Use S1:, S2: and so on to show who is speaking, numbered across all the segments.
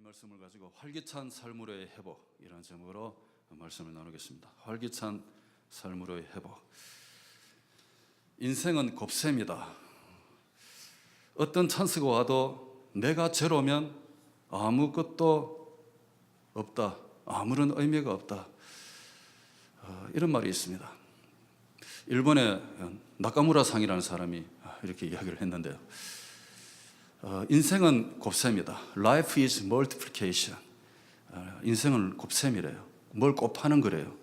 S1: 말씀을 가지고 활기찬 삶으로의 회복이라는 제목으로 말씀을 나누겠습니다. 활기찬 삶으로의 회복. 인생은 곱셈이다. 어떤 찬스가 와도 내가 제로면 아무것도 없다. 아무런 의미가 없다. 이런 말이 있습니다. 일본의 나카무라 상이라는 사람이 이렇게 이야기를 했는데요. 인생은 곱셈이다. Life is multiplication. 인생은 곱셈이래요. 뭘 곱하는 거래요.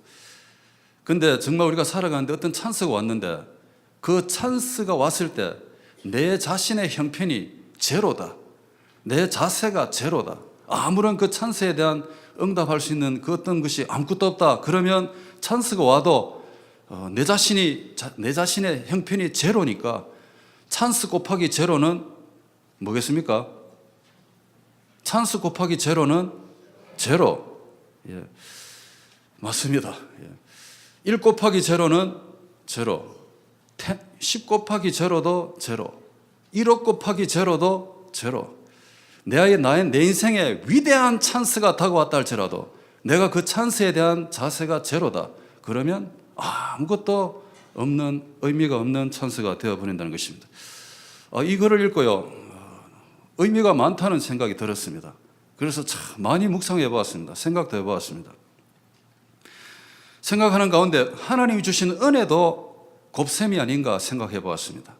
S1: 근데 정말 우리가 살아가는데 어떤 찬스가 왔는데 그 찬스가 왔을 때 내 자신의 형편이 제로다. 내 자세가 제로다. 아무런 그 찬스에 대한 응답할 수 있는 그 어떤 것이 아무것도 없다. 그러면 찬스가 와도 내 자신의 형편이 제로니까 찬스 곱하기 제로는 뭐겠습니까? 찬스 곱하기 제로는 제로. 예. 맞습니다. 예. 1 곱하기 제로는 제로. 10 곱하기 제로도 제로. 1억 곱하기 제로도 제로. 내 인생에 위대한 찬스가 다가왔다 할지라도 내가 그 찬스에 대한 자세가 제로다. 그러면 아무것도 없는, 의미가 없는 찬스가 되어버린다는 것입니다. 이 글을 읽고요, 의미가 많다는 생각이 들었습니다. 그래서 참 많이 묵상해 보았습니다. 생각도 해보았습니다. 생각하는 가운데 하나님이 주신 은혜도 곱셈이 아닌가 생각해 보았습니다.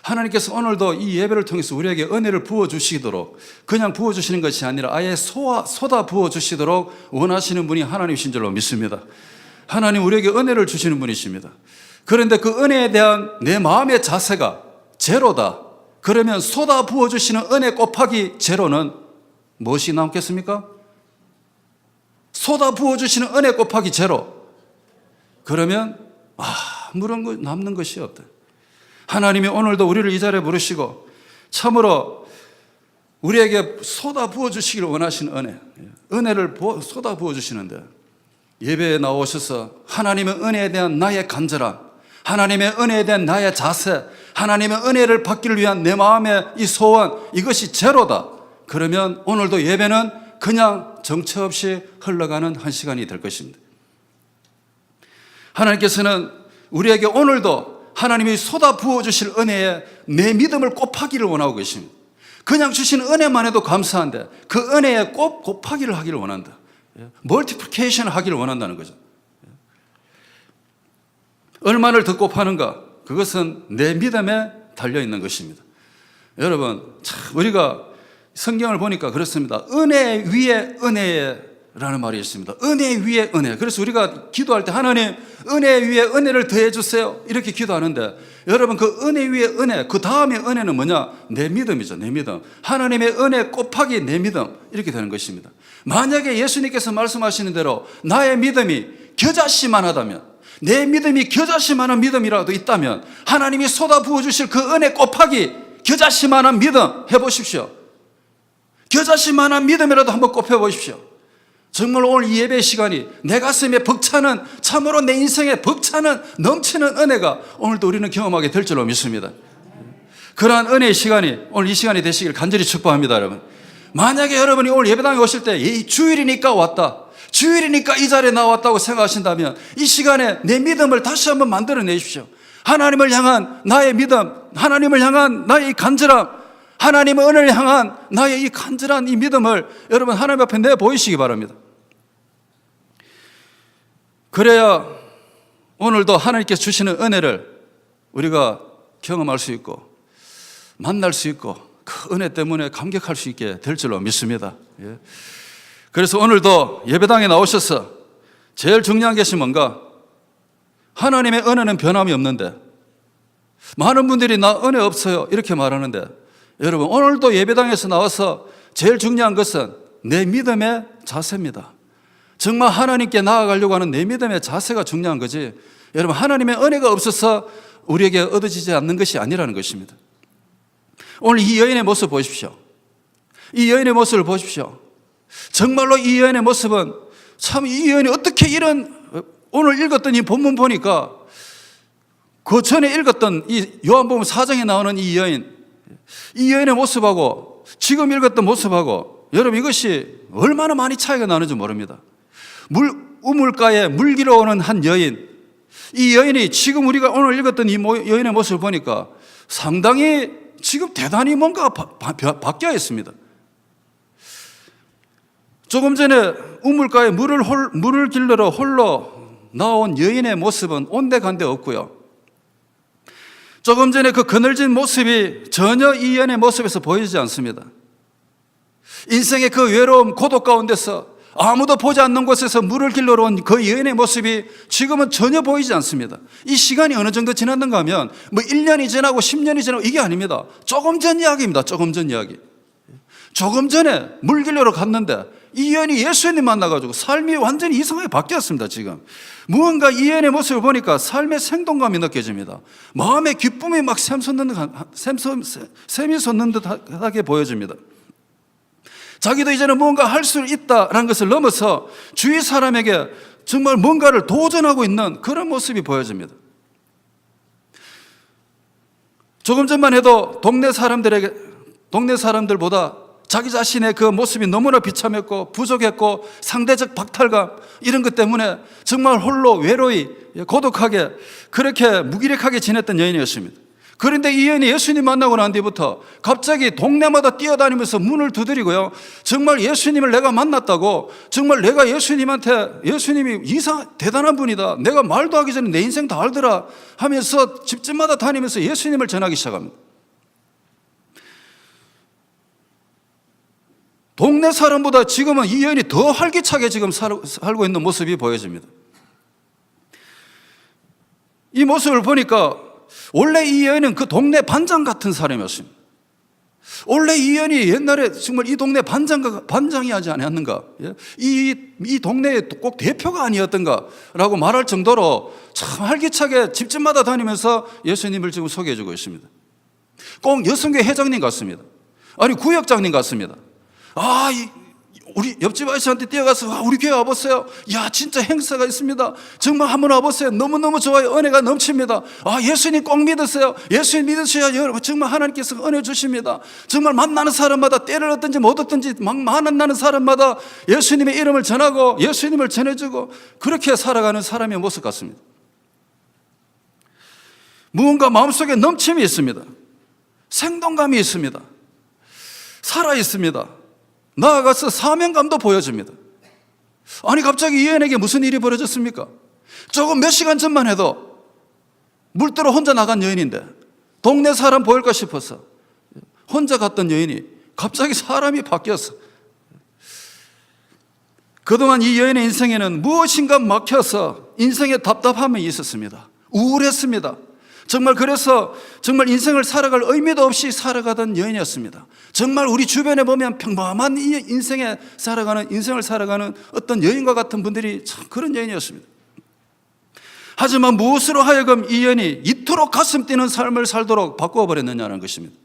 S1: 하나님께서 오늘도 이 예배를 통해서 우리에게 은혜를 부어주시도록, 그냥 부어주시는 것이 아니라 아예 쏟아 부어주시도록 원하시는 분이 하나님이신 줄로 믿습니다. 하나님 우리에게 은혜를 주시는 분이십니다. 그런데 그 은혜에 대한 내 마음의 자세가 제로다. 그러면 쏟아 부어주시는 은혜 곱하기 제로는 무엇이 남겠습니까? 쏟아 부어주시는 은혜 곱하기 제로. 그러면 아무런 남는 것이 없다. 하나님이 오늘도 우리를 이 자리에 부르시고 참으로 우리에게 쏟아 부어주시기를 원하시는 은혜를 쏟아 부어주시는데, 예배에 나오셔서 하나님의 은혜에 대한 나의 간절함, 하나님의 은혜에 대한 나의 자세, 하나님의 은혜를 받기를 위한 내 마음의 이 소원, 이것이 제로다. 그러면 오늘도 예배는 그냥 정처 없이 흘러가는 한 시간이 될 것입니다. 하나님께서는 우리에게 오늘도 하나님이 쏟아 부어주실 은혜에 내 믿음을 곱하기를 원하고 계십니다. 그냥 주신 은혜만 해도 감사한데 그 은혜에 곱하기를 하기를 원한다. 멀티플리케이션을 하기를 원한다는 거죠. 얼마를 더 곱하는가? 그것은 내 믿음에 달려있는 것입니다. 여러분, 우리가 성경을 보니까 그렇습니다. 은혜 위에 은혜라는 말이 있습니다. 은혜 위에 은혜. 그래서 우리가 기도할 때 하나님 은혜 위에 은혜를 더해 주세요, 이렇게 기도하는데, 여러분 그 은혜 위에 은혜, 그 다음에 은혜는 뭐냐? 내 믿음이죠. 내 믿음. 하나님의 은혜 곱하기 내 믿음, 이렇게 되는 것입니다. 만약에 예수님께서 말씀하시는 대로 나의 믿음이 겨자씨만하다면, 내 믿음이 겨자씨만한 믿음이라도 있다면 하나님이 쏟아 부어주실 그 은혜 곱하기 겨자씨만한 믿음 해보십시오. 겨자씨만한 믿음이라도 한번 곱해보십시오. 정말 오늘 이 예배 시간이 내 가슴에 벅차는, 참으로 내 인생에 벅차는 넘치는 은혜가 오늘도 우리는 경험하게 될 줄로 믿습니다. 그러한 은혜의 시간이 오늘 이 시간이 되시길 간절히 축복합니다. 여러분, 만약에 여러분이 오늘 예배당에 오실 때 이 주일이니까 왔다, 주일이니까 이 자리에 나왔다고 생각하신다면 이 시간에 내 믿음을 다시 한번 만들어내십시오. 하나님을 향한 나의 믿음, 하나님을 향한 나의 이 간절함, 하나님의 은혜를 향한 나의 이 간절한 이 믿음을 여러분 하나님 앞에 내보이시기 바랍니다. 그래야 오늘도 하나님께서 주시는 은혜를 우리가 경험할 수 있고 만날 수 있고 그 은혜 때문에 감격할 수 있게 될 줄로 믿습니다. 그래서 오늘도 예배당에 나오셔서 제일 중요한 것이 뭔가? 하나님의 은혜는 변함이 없는데, 많은 분들이 나 은혜 없어요 이렇게 말하는데, 여러분 오늘도 예배당에서 나와서 제일 중요한 것은 내 믿음의 자세입니다. 정말 하나님께 나아가려고 하는 내 믿음의 자세가 중요한 거지, 여러분 하나님의 은혜가 없어서 우리에게 얻어지지 않는 것이 아니라는 것입니다. 오늘 이 여인의 모습 보십시오. 이 여인의 모습을 보십시오. 정말로 이 여인의 모습은 참, 이 여인이 어떻게 오늘 읽었던 이 본문 보니까 그 전에 읽었던 이 요한복음 4장에 나오는 이 여인의 모습하고 지금 읽었던 모습하고 여러분 이것이 얼마나 많이 차이가 나는지 모릅니다. 우물가에 물기로 오는 한 여인, 이 여인이 지금 우리가 오늘 읽었던 이 여인의 모습을 보니까 상당히 지금 대단히 뭔가 바뀌어 있습니다. 조금 전에 우물가에 물을 길러러 홀로 나온 여인의 모습은 온데간데 없고요. 조금 전에 그 그늘진 모습이 전혀 이 여인의 모습에서 보이지 않습니다. 인생의 그 외로움, 고독 가운데서 아무도 보지 않는 곳에서 물을 길러러 온 그 여인의 모습이 지금은 전혀 보이지 않습니다. 이 시간이 어느 정도 지났는가 하면 1년이 지나고 10년이 지나고 이게 아닙니다. 조금 전 이야기입니다. 조금 전 이야기. 조금 전에 물 길러러 갔는데 이 여인이 예수님 만나가지고 삶이 완전히 이상하게 바뀌었습니다. 지금 무언가 이 여인의 모습을 보니까 삶의 생동감이 느껴집니다. 마음의 기쁨이 막 샘이 솟는 듯하게 보여집니다. 자기도 이제는 뭔가 할 수 있다라는 것을 넘어서 주위 사람에게 정말 뭔가를 도전하고 있는 그런 모습이 보여집니다. 조금 전만 해도 동네 사람들보다 자기 자신의 그 모습이 너무나 비참했고 부족했고 상대적 박탈감 이런 것 때문에 정말 홀로 외로이 고독하게 그렇게 무기력하게 지냈던 여인이었습니다. 그런데 이 여인이 예수님 만나고 난 뒤부터 갑자기 동네마다 뛰어다니면서 문을 두드리고요, 정말 예수님을 내가 만났다고, 정말 내가 예수님이 대단한 분이다, 내가 말도 하기 전에 내 인생 다 알더라 하면서 집집마다 다니면서 예수님을 전하기 시작합니다. 동네 사람보다 지금은 이 여인이 더 활기차게 지금 살고 있는 모습이 보여집니다. 이 모습을 보니까 원래 이 여인은 그 동네 반장 같은 사람이었습니다. 원래 이 여인이 옛날에 정말 이 동네 반장이 하지 않았는가, 이 동네의 꼭 대표가 아니었던가 라고 말할 정도로 참 활기차게 집집마다 다니면서 예수님을 지금 소개해주고 있습니다. 꼭 여성교회 회장님 같습니다. 아니 구역장님 같습니다. 우리 옆집 아저씨한테 뛰어가서 우리 교회 와보세요. 야 진짜 행사가 있습니다. 정말 한번 와보세요. 너무너무 좋아요. 은혜가 넘칩니다. 예수님 꼭 믿으세요. 예수님 믿으셔야 여러분 정말 하나님께서 은혜 주십니다. 정말 만나는 사람마다 때를 얻든지 못 얻든지 만나는 사람마다 예수님의 이름을 전하고 예수님을 전해주고 그렇게 살아가는 사람의 모습 같습니다. 무언가 마음속에 넘침이 있습니다. 생동감이 있습니다. 살아있습니다. 나아가서 사명감도 보여줍니다. 아니 갑자기 이 여인에게 무슨 일이 벌어졌습니까? 조금 몇 시간 전만 해도 물들어 혼자 나간 여인인데 동네 사람 보일까 싶어서 혼자 갔던 여인이 갑자기 사람이 바뀌었어. 그동안 이 여인의 인생에는 무엇인가 막혀서 인생에 답답함이 있었습니다. 우울했습니다. 정말 그래서 정말 인생을 살아갈 의미도 없이 살아가던 여인이었습니다. 정말 우리 주변에 보면 평범한 인생을 살아가는 어떤 여인과 같은 분들이 참 그런 여인이었습니다. 하지만 무엇으로 하여금 이 여인이 이토록 가슴 뛰는 삶을 살도록 바꾸어버렸느냐는 것입니다.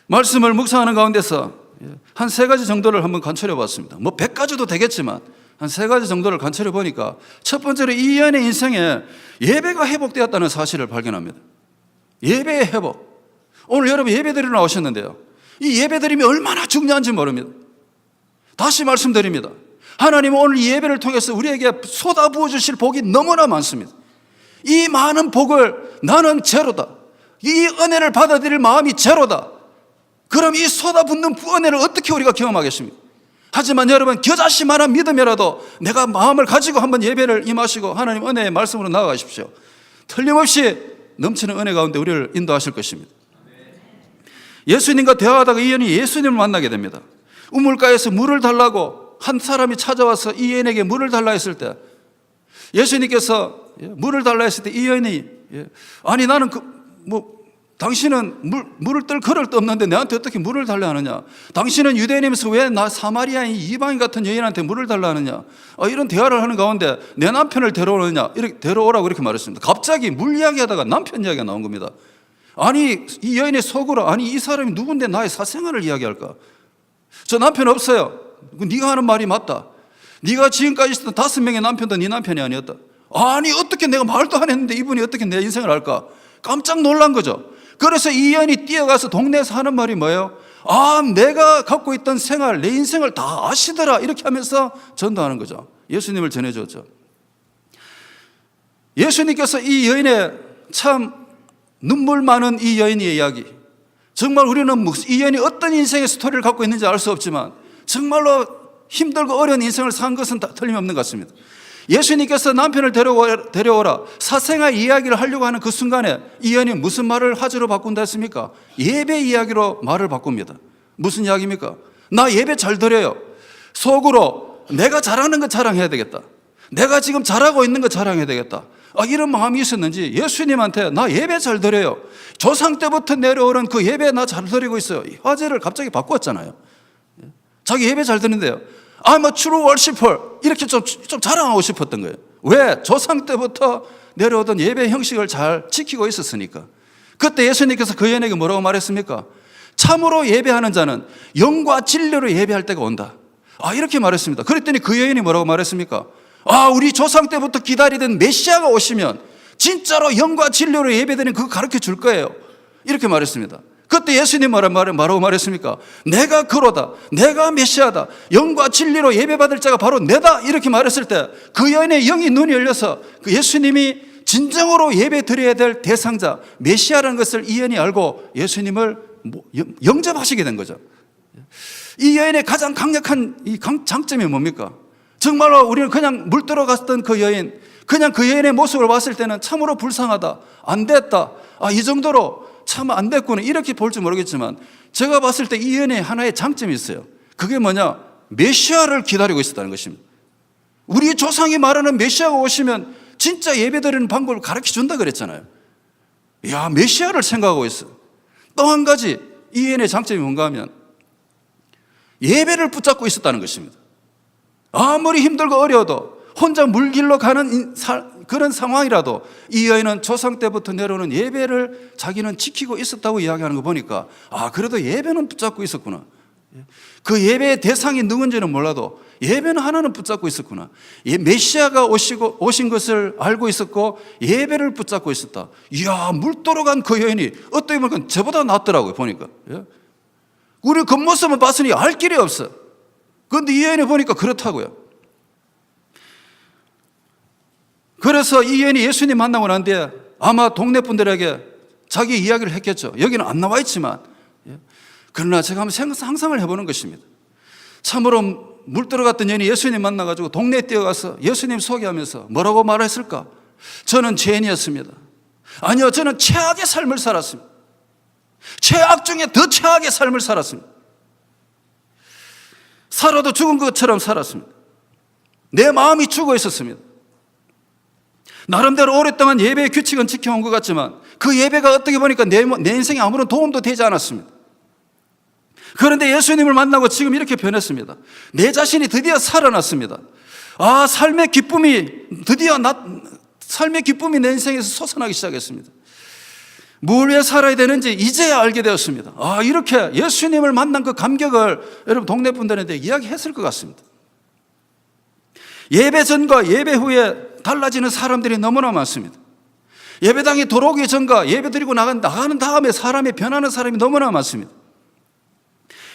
S1: 말씀을 묵상하는 가운데서 한 3가지 정도를 한번 관찰해 봤습니다. 100가지도 되겠지만 한 3가지 정도를 관찰해 보니까 첫 번째로 이 여인의 인생에 예배가 회복되었다는 사실을 발견합니다. 예배의 회복. 오늘 여러분 예배드리러 나오셨는데요, 이 예배드림이 얼마나 중요한지 모릅니다. 다시 말씀드립니다. 하나님은 오늘 이 예배를 통해서 우리에게 쏟아부어 주실 복이 너무나 많습니다. 이 많은 복을 나는 제로다, 이 은혜를 받아들일 마음이 제로다. 그럼 이 쏟아붓는 은혜를 어떻게 우리가 경험하겠습니까? 하지만 여러분 겨자씨만한 믿음이라도 내가 마음을 가지고 한번 예배를 임하시고 하나님 은혜의 말씀으로 나아가십시오. 틀림없이 넘치는 은혜 가운데 우리를 인도하실 것입니다. 예수님과 대화하다가 이 여인이 예수님을 만나게 됩니다. 우물가에서 물을 달라고 한 사람이 찾아와서 이 여인에게 물을 달라 했을 때, 예수님께서 물을 달라 했을 때 이 여인이 아니 나는 당신은 물을 뜰 그릇도 없는데 내한테 어떻게 물을 달라 하느냐? 당신은 유대인이면서 왜 나 사마리아인 이방인 같은 여인한테 물을 달라 하느냐? 이런 대화를 하는 가운데 내 남편을 데려오라고 이렇게 말했습니다. 갑자기 물 이야기하다가 남편 이야기가 나온 겁니다. 아니 이 여인의 속으로 아니 이 사람이 누군데 나의 사생활을 이야기할까? 저 남편 없어요. 네가 하는 말이 맞다. 네가 지금까지 있었던 5명의 남편도 네 남편이 아니었다. 아니 어떻게 내가 말도 안 했는데 이분이 어떻게 내 인생을 알까? 깜짝 놀란 거죠. 그래서 이 여인이 뛰어가서 동네에서 하는 말이 뭐예요? 내가 갖고 있던 생활, 내 인생을 다 아시더라 이렇게 하면서 전도하는 거죠. 예수님을 전해줬죠. 예수님께서 이 여인의 참 눈물 많은 이 여인의 이야기, 정말 우리는 이 여인이 어떤 인생의 스토리를 갖고 있는지 알 수 없지만 정말로 힘들고 어려운 인생을 산 것은 다 틀림없는 것 같습니다. 예수님께서 남편을 데려오라 사생활 이야기를 하려고 하는 그 순간에 이 여인이 무슨 말을 하저로 바꾼다 했습니까? 예배 이야기로 말을 바꿉니다. 무슨 이야기입니까? 나 예배 잘 드려요. 속으로 내가 잘하는 거 자랑해야 되겠다. 내가 지금 잘하고 있는 거 자랑해야 되겠다. 이런 마음이 있었는지 예수님한테 나 예배 잘 드려요. 조상 때부터 내려오는 그 예배 나 잘 드리고 있어요. 화제를 갑자기 바꿨잖아요. 자기 예배 잘 드는데요. I'm a true worshiper. 이렇게 좀 자랑하고 싶었던 거예요. 왜? 조상 때부터 내려오던 예배 형식을 잘 지키고 있었으니까. 그때 예수님께서 그 여인에게 뭐라고 말했습니까? 참으로 예배하는 자는 영과 진리로 예배할 때가 온다. 이렇게 말했습니다. 그랬더니 그 여인이 뭐라고 말했습니까? 우리 조상 때부터 기다리던 메시아가 오시면 진짜로 영과 진리로 예배드리는 그거 가르쳐 줄 거예요. 이렇게 말했습니다. 그때 예수님 뭐라고 말했습니까? 내가 그로다. 내가 메시아다. 영과 진리로 예배받을 자가 바로 내다. 이렇게 말했을 때 그 여인의 영이 눈이 열려서 그 예수님이 진정으로 예배 드려야 될 대상자 메시아라는 것을 이 여인이 알고 예수님을 영접하시게 된 거죠. 이 여인의 가장 강력한 이 장점이 뭡니까? 정말로 우리는 그냥 물 들어갔던 그 여인, 그냥 그 여인의 모습을 봤을 때는 참으로 불쌍하다, 안 됐다, 이 정도로 참 안 됐구나 이렇게 볼지 모르겠지만 제가 봤을 때 이 여인의 하나의 장점이 있어요. 그게 뭐냐? 메시아를 기다리고 있었다는 것입니다. 우리 조상이 말하는 메시아가 오시면 진짜 예배드리는 방법을 가르쳐 준다 그랬잖아요. 메시아를 생각하고 있어. 또 한 가지 이 여인의 장점이 뭔가 하면 예배를 붙잡고 있었다는 것입니다. 아무리 힘들고 어려워도 혼자 물길로 가는 그런 상황이라도 이 여인은 조상 때부터 내려오는 예배를 자기는 지키고 있었다고 이야기하는 거 보니까 그래도 예배는 붙잡고 있었구나. 그 예배의 대상이 누군지는 몰라도 예배는 하나는 붙잡고 있었구나. 메시아가 오신 것을 알고 있었고 예배를 붙잡고 있었다. 이야, 물도로 간 그 여인이 어떻게 보면 저보다 낫더라고요, 보니까. 우리 겉모습은 봤으니 알 길이 없어. 그런데 이 여인을 보니까 그렇다고요. 그래서 이 여인이 예수님 만나고 난 뒤에 아마 동네 분들에게 자기 이야기를 했겠죠. 여기는 안 나와 있지만. 그러나 제가 한번 상상을 해보는 것입니다. 참으로 물 들어갔던 여인이 예수님 만나가지고 동네에 뛰어가서 예수님 소개하면서 뭐라고 말했을까? 저는 죄인이었습니다. 아니요, 저는 최악의 삶을 살았습니다. 최악 중에 더 최악의 삶을 살았습니다. 살아도 죽은 것처럼 살았습니다. 내 마음이 죽어 있었습니다. 나름대로 오랫동안 예배의 규칙은 지켜온 것 같지만 그 예배가 어떻게 보니까 내 인생에 아무런 도움도 되지 않았습니다. 그런데 예수님을 만나고 지금 이렇게 변했습니다. 내 자신이 드디어 살아났습니다. 삶의 기쁨이 내 인생에서 솟아나기 시작했습니다. 뭘 위해 살아야 되는지 이제야 알게 되었습니다. 이렇게 예수님을 만난 그 감격을 여러분 동네 분들한테 이야기했을 것 같습니다. 예배 전과 예배 후에 달라지는 사람들이 너무나 많습니다. 예배당에 들어오기 전과 예배 드리고 나가는 다음에 사람이 변하는 사람이 너무나 많습니다.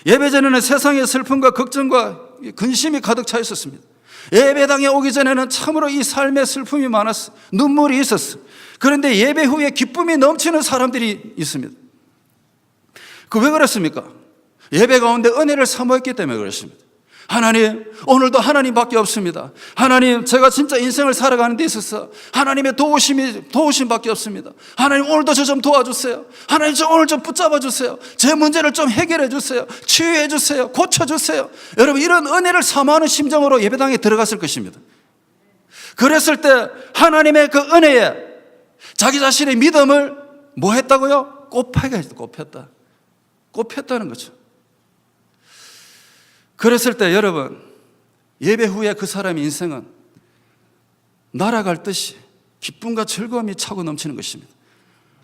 S1: 예배 전에는 세상의 슬픔과 걱정과 근심이 가득 차 있었습니다. 예배당에 오기 전에는 참으로 이 삶의 슬픔이 많았어. 눈물이 있었어. 그런데 예배 후에 기쁨이 넘치는 사람들이 있습니다. 왜 그렇습니까? 예배 가운데 은혜를 사모했기 때문에 그렇습니다. 하나님, 오늘도 하나님밖에 없습니다. 하나님, 제가 진짜 인생을 살아가는 데 있어서 하나님의 도우심밖에 없습니다. 하나님, 오늘도 저 좀 도와주세요. 하나님, 저 오늘 좀 붙잡아 주세요. 제 문제를 좀 해결해 주세요. 치유해 주세요. 고쳐 주세요. 여러분, 이런 은혜를 사모하는 심정으로 예배당에 들어갔을 것입니다. 그랬을 때 하나님의 그 은혜에 자기 자신의 믿음을 뭐 했다고요? 꼽혔다는 거죠. 그랬을 때 여러분, 예배 후에 그 사람의 인생은 날아갈 듯이 기쁨과 즐거움이 차고 넘치는 것입니다.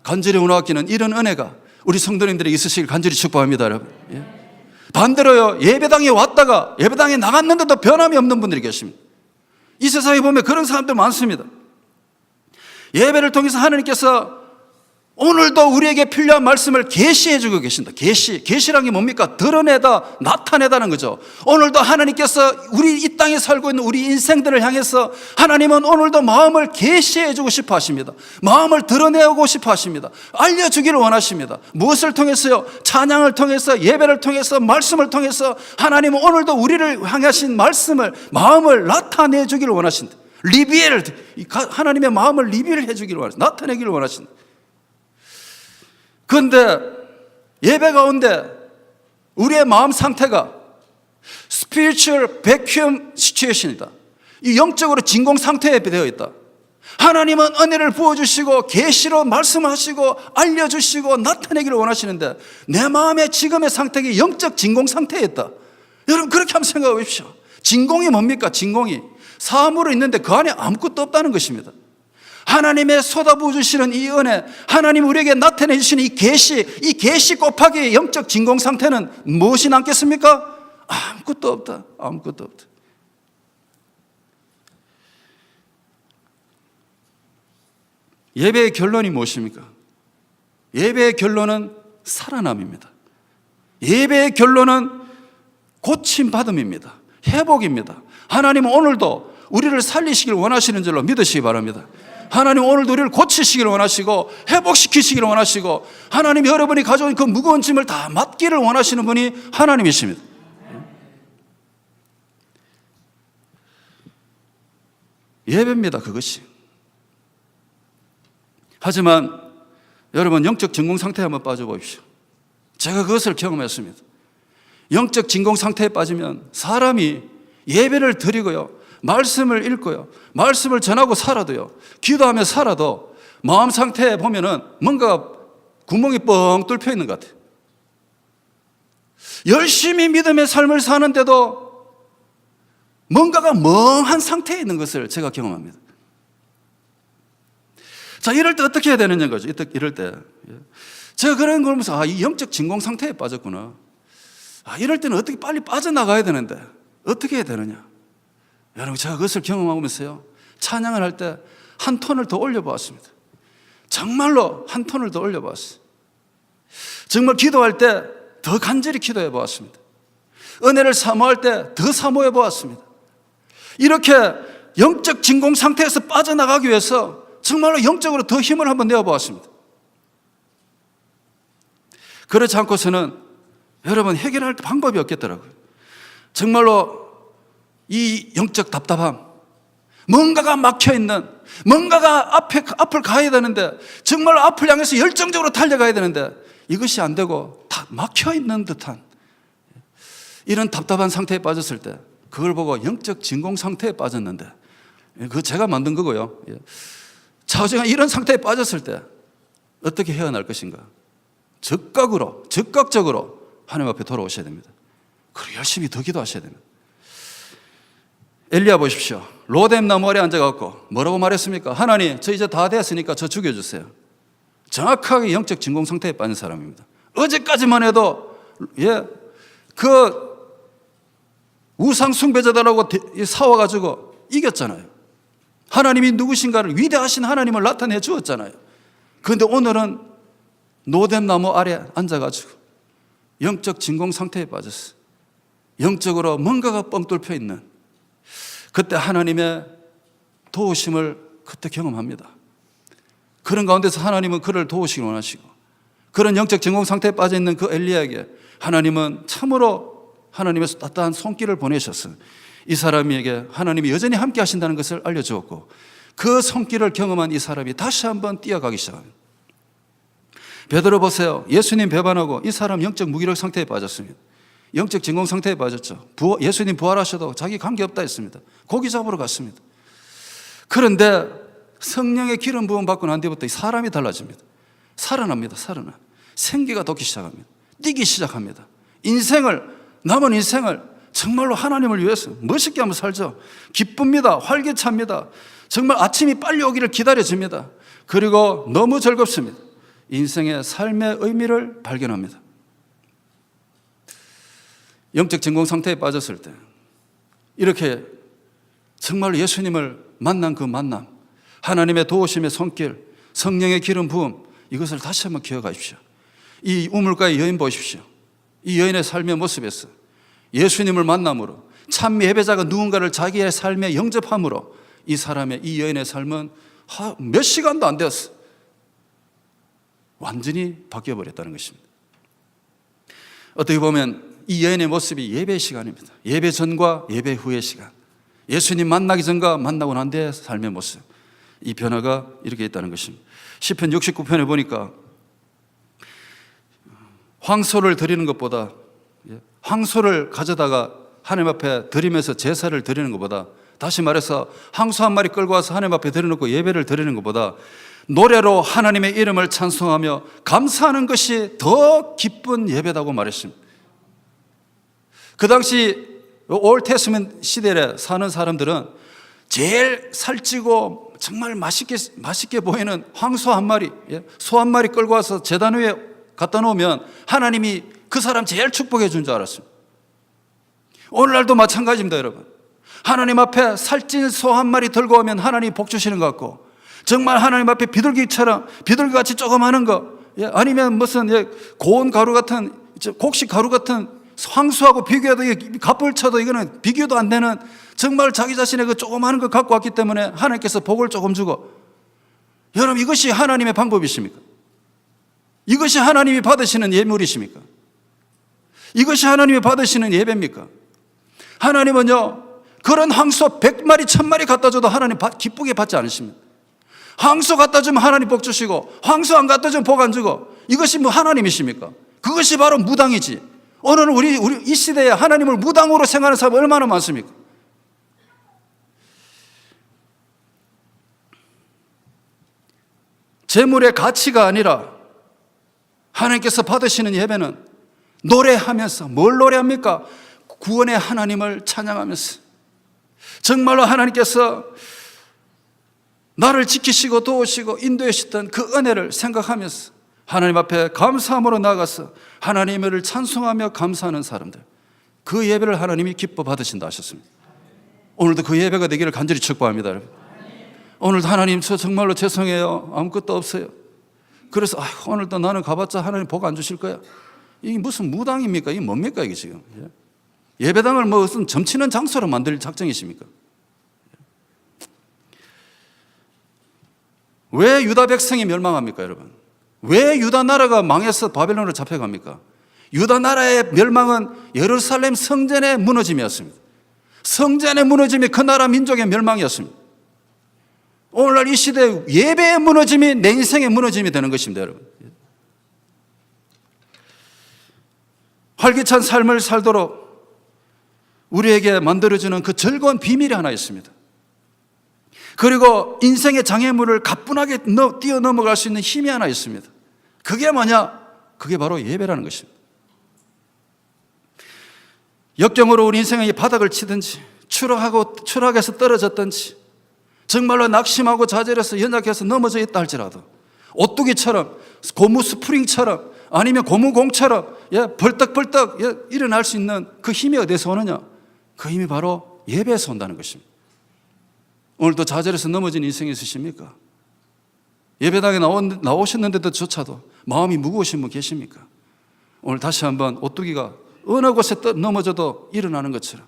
S1: 간절히 원하기는 이런 은혜가 우리 성도님들에게 있으시길 간절히 축복합니다, 여러분. 반대로요, 예배당에 왔다가 예배당에 나갔는데도 변함이 없는 분들이 계십니다. 이 세상에 보면 그런 사람들 많습니다. 예배를 통해서 하나님께서 오늘도 우리에게 필요한 말씀을 계시해 주고 계신다. 계시란 게 뭡니까? 드러내다, 나타내다는 거죠. 오늘도 하나님께서 우리 이 땅에 살고 있는 우리 인생들을 향해서 하나님은 오늘도 마음을 계시해 주고 싶어 하십니다. 마음을 드러내고 싶어 하십니다. 알려주기를 원하십니다. 무엇을 통해서요? 찬양을 통해서, 예배를 통해서, 말씀을 통해서 하나님은 오늘도 우리를 향하신 말씀을, 마음을 나타내 주기를 원하신다. 하나님의 마음을 리비를 해주기를 원하신다. 나타내기를 원하신다. 그런데 예배 가운데 우리의 마음 상태가 spiritual vacuum situation이다. 이 영적으로 진공 상태에 되어 있다. 하나님은 은혜를 부어주시고 계시로 말씀하시고 알려주시고 나타내기를 원하시는데 내 마음의 지금의 상태가 영적 진공 상태에 있다. 여러분 그렇게 한번 생각해 보십시오. 진공이 뭡니까? 진공이 사물이 있는데 그 안에 아무것도 없다는 것입니다. 하나님의 쏟아부어 주시는 이 은혜, 하나님 우리에게 나타내 주시는 이 계시 곱하기 영적 진공 상태는 무엇이 남겠습니까? 아무것도 없다. 아무것도 없다. 예배의 결론이 무엇입니까? 예배의 결론은 살아남입니다. 예배의 결론은 고침받음입니다. 회복입니다. 하나님은 오늘도 우리를 살리시길 원하시는 줄로 믿으시기 바랍니다. 하나님 오늘도 우리를 고치시기를 원하시고 회복시키시기를 원하시고 하나님 여러분이 가져온 그 무거운 짐을 다 맡기를 원하시는 분이 하나님이십니다. 예배입니다. 그것이. 하지만 여러분 영적 진공 상태에 한번 빠져보십시오. 제가 그것을 경험했습니다. 영적 진공 상태에 빠지면 사람이 예배를 드리고요, 말씀을 읽고요, 말씀을 전하고 살아도요, 기도하며 살아도 마음 상태에 보면은 뭔가 구멍이 뻥 뚫혀 있는 것 같아요. 열심히 믿음의 삶을 사는데도 뭔가가 멍한 상태에 있는 것을 제가 경험합니다. 자, 이럴 때 어떻게 해야 되느냐 거죠. 이럴 때 제가 그런 걸 보면서 이 영적 진공 상태에 빠졌구나. 이럴 때는 어떻게 빨리 빠져나가야 되는데 어떻게 해야 되느냐. 여러분 제가 그것을 경험하면서요, 찬양을 할 때 한 톤을 더 올려보았습니다. 정말로 한 톤을 더 올려보았어요. 정말 기도할 때 더 간절히 기도해 보았습니다. 은혜를 사모할 때 더 사모해 보았습니다. 이렇게 영적 진공 상태에서 빠져나가기 위해서 정말로 영적으로 더 힘을 한번 내어 보았습니다. 그렇지 않고서는 여러분 해결할 방법이 없겠더라고요. 정말로 이 영적 답답함, 뭔가가 막혀있는, 뭔가가 앞을 가야 되는데 정말 앞을 향해서 열정적으로 달려가야 되는데 이것이 안 되고 다 막혀있는 듯한 이런 답답한 상태에 빠졌을 때 그걸 보고 영적 진공 상태에 빠졌는데, 그거 제가 만든 거고요. 차오정아 이런 상태에 빠졌을 때 어떻게 헤어날 것인가? 적극적으로 하나님 앞에 돌아오셔야 됩니다. 그리고 열심히 더 기도하셔야 됩니다. 엘리야 보십시오. 로뎀 나무 아래 앉아갖고 뭐라고 말했습니까? 하나님, 저 이제 다 됐으니까 저 죽여주세요. 정확하게 영적 진공 상태에 빠진 사람입니다. 어제까지만 해도 그 우상 숭배자들하고 싸워가지고 이겼잖아요. 하나님이 누구신가를, 위대하신 하나님을 나타내 주었잖아요. 그런데 오늘은 로뎀 나무 아래 앉아가지고 영적 진공 상태에 빠졌어요. 영적으로 뭔가가 뻥 뚫혀 있는, 그때 하나님의 도우심을 그때 경험합니다. 그런 가운데서 하나님은 그를 도우시기 원하시고, 그런 영적 진공 상태에 빠져 있는 그 엘리야에게 하나님은 참으로 하나님의 따뜻한 손길을 보내셨어요. 이 사람에게 하나님이 여전히 함께 하신다는 것을 알려주었고, 그 손길을 경험한 이 사람이 다시 한번 뛰어가기 시작합니다. 베드로 보세요. 예수님 배반하고 이 사람 영적 무기력 상태에 빠졌습니다. 영적 진공 상태에 빠졌죠. 예수님 부활하셔도 자기 관계없다 했습니다. 고기 잡으러 갔습니다. 그런데 성령의 기름 부음 받고 난 뒤부터 이 사람이 달라집니다. 살아납니다. 생기가 돋기 시작합니다. 뛰기 시작합니다. 남은 인생을 정말로 하나님을 위해서 멋있게 한번 살죠. 기쁩니다. 활기찹니다. 정말 아침이 빨리 오기를 기다려집니다. 그리고 너무 즐겁습니다. 인생의 삶의 의미를 발견합니다. 영적 진공 상태에 빠졌을 때 이렇게 정말로 예수님을 만난 그 만남, 하나님의 도우심의 손길, 성령의 기름 부음, 이것을 다시 한번 기억하십시오. 이 우물가의 여인 보십시오. 이 여인의 삶의 모습에서 예수님을 만남으로 참 예배자가 누군가를 자기의 삶에 영접함으로 이 여인의 삶은 몇 시간도 안 되었어. 완전히 바뀌어버렸다는 것입니다. 어떻게 보면 이 여인의 모습이 예배 시간입니다. 예배 전과 예배 후의 시간. 예수님 만나기 전과 만나고 난 뒤의 삶의 모습. 이 변화가 이렇게 있다는 것입니다. 시편 69편에 보니까 황소를 드리는 것보다, 황소를 가져다가 하나님 앞에 드리면서 제사를 드리는 것보다, 다시 말해서 황소 한 마리 끌고 와서 하나님 앞에 드려놓고 예배를 드리는 것보다 노래로 하나님의 이름을 찬송하며 감사하는 것이 더 기쁜 예배다고 말했습니다. 그 당시 올테스먼트 시대에 사는 사람들은 제일 살찌고 정말 맛있게 보이는 황소 한 마리, 소 한 마리 끌고 와서 제단 위에 갖다 놓으면 하나님이 그 사람 제일 축복해 준 줄 알았습니다. 오늘날도 마찬가지입니다, 여러분. 하나님 앞에 살찐 소 한 마리 들고 오면 하나님이 복 주시는 것 같고, 정말 하나님 앞에 비둘기같이 조그마한 거, 아니면 무슨 고운 가루 같은, 곡식 가루 같은 황소하고 비교해도 갑을 쳐도 이거는 비교도 안 되는, 정말 자기 자신의 그 조그마한 거 갖고 왔기 때문에 하나님께서 복을 조금 주고, 여러분, 이것이 하나님의 방법이십니까? 이것이 하나님이 받으시는 예물이십니까? 이것이 하나님이 받으시는 예배입니까? 하나님은요, 그런 황소 100마리 1000마리 갖다 줘도 하나님 기쁘게 받지 않으십니다. 황소 갖다 주면 하나님 복 주시고, 황소 안 갖다 주면 복 안 주고, 이것이 뭐 하나님이십니까? 그것이 바로 무당이지. 오늘 우리 이 시대에 하나님을 무당으로 생각하는 사람이 얼마나 많습니까? 재물의 가치가 아니라 하나님께서 받으시는 예배는 노래하면서, 뭘 노래합니까? 구원의 하나님을 찬양하면서, 정말로 하나님께서 나를 지키시고 도우시고 인도해 주셨던 그 은혜를 생각하면서 하나님 앞에 감사함으로 나아가서 하나님을 찬송하며 감사하는 사람들, 그 예배를 하나님이 기뻐 받으신다 하셨습니다. 오늘도 그 예배가 되기를 간절히 축복합니다, 여러분. 오늘도 하나님, 저 정말로 죄송해요, 아무것도 없어요. 그래서 오늘도 나는 가봤자 하나님 복 안 주실 거야. 이게 무슨 무당입니까? 이게 뭡니까 이게 지금? 예배당을 무슨 점치는 장소로 만들 작정이십니까? 왜 유다 백성이 멸망합니까, 여러분? 왜 유다 나라가 망해서 바벨론으로 잡혀갑니까? 유다 나라의 멸망은 예루살렘 성전의 무너짐이었습니다. 성전의 무너짐이 그 나라 민족의 멸망이었습니다. 오늘날 이 시대에 예배의 무너짐이 내 인생의 무너짐이 되는 것입니다, 여러분. 활기찬 삶을 살도록 우리에게 만들어주는 그 즐거운 비밀이 하나 있습니다. 그리고 인생의 장애물을 가뿐하게 뛰어넘어갈 수 있는 힘이 하나 있습니다. 그게 뭐냐? 그게 바로 예배라는 것입니다. 역경으로 우리 인생의 바닥을 치든지, 추락해서 떨어졌든지, 정말로 낙심하고 좌절해서 연약해서 넘어져 있다 할지라도 오뚜기처럼, 고무 스프링처럼, 아니면 고무공처럼 벌떡벌떡 일어날 수 있는 그 힘이 어디서 오느냐? 그 힘이 바로 예배에서 온다는 것입니다. 오늘도 좌절해서 넘어진 인생이 있으십니까? 예배당에 나오셨는데도조차도 마음이 무거우신 분 계십니까? 오늘 다시 한번 오뚜기가 어느 곳에 넘어져도 일어나는 것처럼,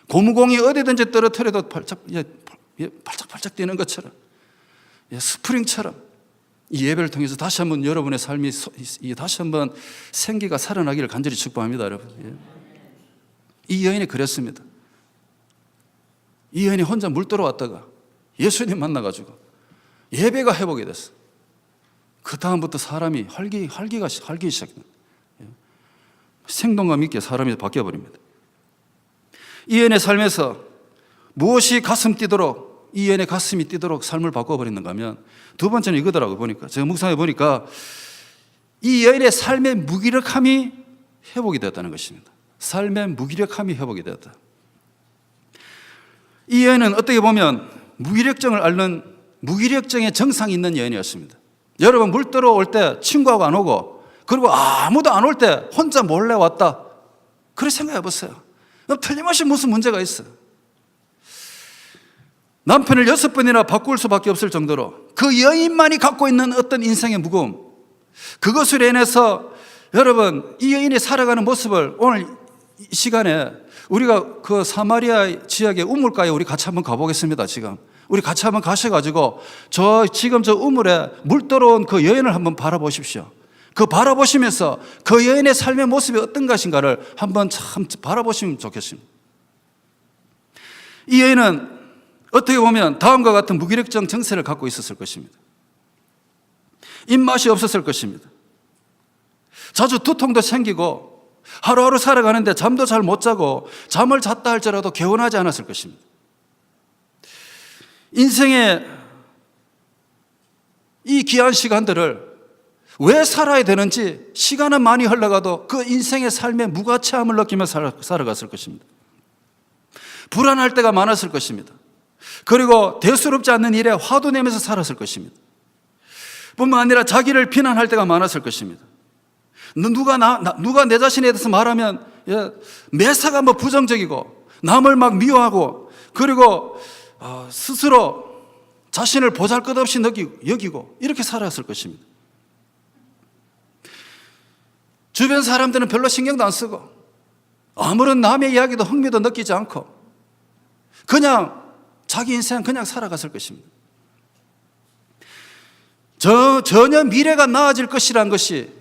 S1: 고무공이 어디든지 떨어뜨려도 팔짝팔짝 뛰는 것처럼, 스프링처럼 이 예배를 통해서 다시 한번 여러분의 삶이 다시 한번 생기가 살아나기를 간절히 축복합니다, 여러분. 이 여인이 그랬습니다. 이 여인이 혼자 물 들어왔다가 예수님 만나가지고 예배가 회복이 됐어. 그 다음부터 사람이 활기기 시작합니다. 생동감 있게 사람이 바뀌어버립니다. 이 여인의 삶에서 무엇이 가슴 뛰도록, 이 여인의 가슴이 뛰도록 삶을 바꿔버리는가 하면, 두 번째는 이거더라고요. 보니까, 제가 묵상해 보니까 이 여인의 삶의 무기력함이 회복이 되었다는 것입니다. 삶의 무기력함이 회복이 되었다. 이 여인은 어떻게 보면 무기력증을 앓는 무기력증의 정상이 있는 여인이었습니다. 여러분, 물 들어올 때 친구하고 안 오고, 그리고 아무도 안 올 때 혼자 몰래 왔다, 그렇게 생각해 보세요. 틀림없이 무슨 문제가 있어. 남편을 6번이나 바꿀 수밖에 없을 정도로 그 여인만이 갖고 있는 어떤 인생의 무거움, 그것으로 인해서 여러분, 이 여인이 살아가는 모습을 오늘 이 시간에 우리가 그 사마리아 지역의 우물가에 우리 같이 한번 가보겠습니다. 지금 우리 같이 한번 가셔가지고 지금 저 우물에 물 들어온 그 여인을 한번 바라보십시오. 그 바라보시면서 그 여인의 삶의 모습이 어떤 것인가를 한번 참 바라보시면 좋겠습니다. 이 여인은 어떻게 보면 다음과 같은 무기력증 증세를 갖고 있었을 것입니다. 입맛이 없었을 것입니다. 자주 두통도 생기고 하루하루 살아가는데 잠도 잘 못 자고 잠을 잤다 할지라도 개운하지 않았을 것입니다. 인생의 이 귀한 시간들을 왜 살아야 되는지 시간은 많이 흘러가도 그 인생의 삶에 무가치함을 느끼며 살아갔을 것입니다. 불안할 때가 많았을 것입니다. 그리고 대수롭지 않는 일에 화도 내면서 살았을 것입니다. 뿐만 아니라 자기를 비난할 때가 많았을 것입니다. 누가 내 자신에 대해서 말하면 매사가 부정적이고 남을 막 미워하고 그리고 스스로 자신을 보잘것없이 여기고 이렇게 살았을 것입니다. 주변 사람들은 별로 신경도 안 쓰고 아무런 남의 이야기도 흥미도 느끼지 않고 그냥 자기 인생 그냥 살아갔을 것입니다. 전혀 미래가 나아질 것이라는 것이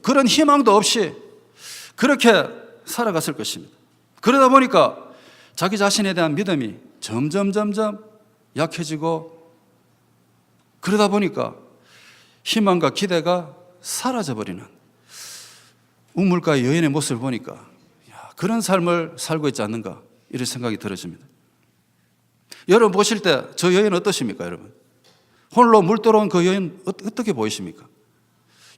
S1: 그런 희망도 없이 그렇게 살아갔을 것입니다. 그러다 보니까 자기 자신에 대한 믿음이 점점 약해지고 그러다 보니까 희망과 기대가 사라져버리는 우물가의 여인의 모습을 보니까 그런 삶을 살고 있지 않는가 이런 생각이 들어집니다. 여러분 보실 때 저 여인 어떠십니까? 여러분 홀로 물 들어온 그 여인 어떻게 보이십니까?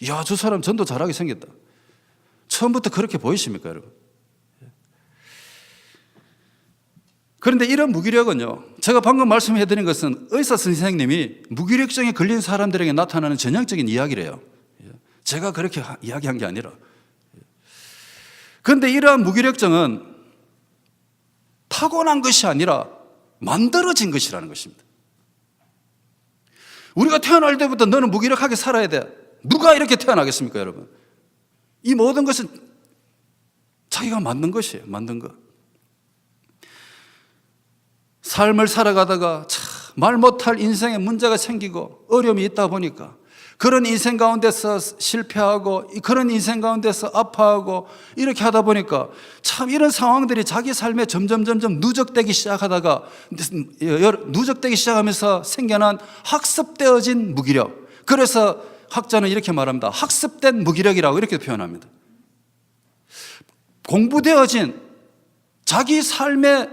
S1: 이야, 저 사람 전도 잘하게 생겼다. 처음부터 그렇게 보이십니까, 여러분? 그런데 이런 무기력은요, 제가 방금 말씀해드린 것은 의사 선생님이 무기력증에 걸린 사람들에게 나타나는 전형적인 이야기래요. 제가 그렇게 이야기한 게 아니라. 그런데 이러한 무기력증은 타고난 것이 아니라 만들어진 것이라는 것입니다. 우리가 태어날 때부터 너는 무기력하게 살아야 돼. 누가 이렇게 태어나겠습니까, 여러분? 이 모든 것은 자기가 만든 것이에요. 만든 것. 삶을 살아가다가 말 못할 인생에 문제가 생기고 어려움이 있다 보니까 그런 인생 가운데서 실패하고 그런 인생 가운데서 아파하고 이렇게 하다 보니까 참 이런 상황들이 자기 삶에 점점 누적되기 시작하다가 누적되기 시작하면서 생겨난 학습되어진 무기력. 그래서 학자는 이렇게 말합니다. 학습된 무기력이라고 이렇게 표현합니다. 공부되어진 자기 삶의